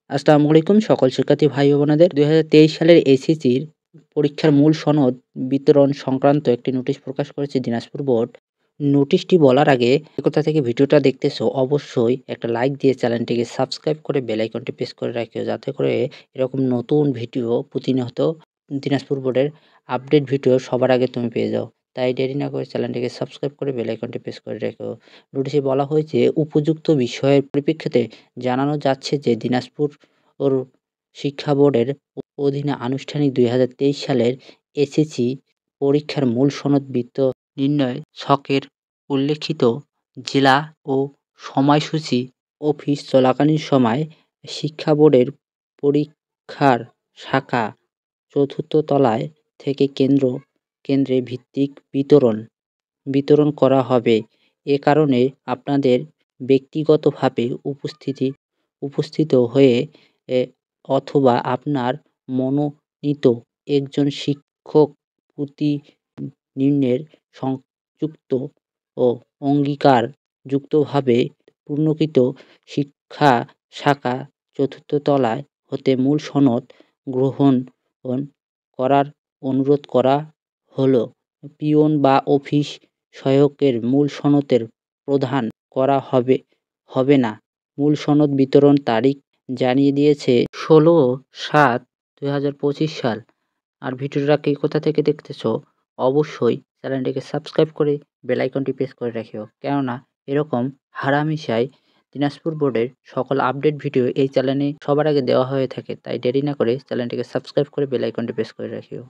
আসসালামু আলাইকুম সকল শিক্ষার্থী ভাই ও বোনেদের ২০২৩ সালের এসএসসির পরীক্ষার মূল সনদ বিতরণ সংক্রান্ত একটি নোটিশ প্রকাশ করেছে দিনাজপুর বোর্ড। নোটিশটি বলার আগে কোথা থেকে ভিডিওটা দেখতেছো অবশ্যই একটা লাইক দিয়ে চ্যানেলটিকে সাবস্ক্রাইব করে বেল আইকনটি প্রেস করে রাখিও, যাতে করে এরকম নতুন ভিডিও প্রতিনিয়ত দিনাজপুর বোর্ডের আপডেট ভিডিও সবার আগে তুমি পেয়ে যাও। তাই দেরি না করে চ্যানেলটিকে সাবস্ক্রাইব করে বেল আইকনটি প্রেস করে রেখো। নোটিশে বলা হয়েছে উপযুক্ত বিষয়ের পরিপ্রেক্ষিতে জানানো যাচ্ছে যে দিনাজপুর ওর শিক্ষা বোর্ডের অধীনে আনুষ্ঠানিক ২০২৩ সালের এসএসসি পরীক্ষার মূল সনদ নির্ণয় ছকের উল্লেখিত জেলা ও সময়সূচি অফিস চলাকালীন সময় শিক্ষা বোর্ডের পরীক্ষার শাখা চতুর্থ তলায় থেকে কেন্দ্রে ভিত্তিক বিতরণ করা হবে। এ কারণে আপনাদের ব্যক্তিগতভাবে উপস্থিত হয়ে অথবা আপনার মনোনীত একজন শিক্ষক প্রতিনিধির সংযুক্ত ও অঙ্গীকারযুক্তভাবে পূর্ণকৃত শিক্ষা শাখা চতুর্থ তলায় হতে মূল সনদ গ্রহণ করার অনুরোধ করা হলো। পিয়ন বা অফিস সহায়কের মূল সনদের প্রদান করা হবে না। মূল সনদ বিতরণ তারিখ জানিয়ে দিয়েছে ১৬/৭/২০২৫ সাল। আর ভিডিওটা কে কোথা থেকে দেখতেছো অবশ্যই চ্যানেলটিকে সাবস্ক্রাইব করে বেল আইকনটি প্রেস করে রাখিও, কেননা এরকম হারামিশাই দিনাজপুর বোর্ডের সকল আপডেট ভিডিও এই চ্যানেলে সবার আগে দেওয়া হয়ে থাকে। তাই দেরি না করে চ্যানেলটিকে সাবস্ক্রাইব করে বেল আইকনটি প্রেস করে রাখিও।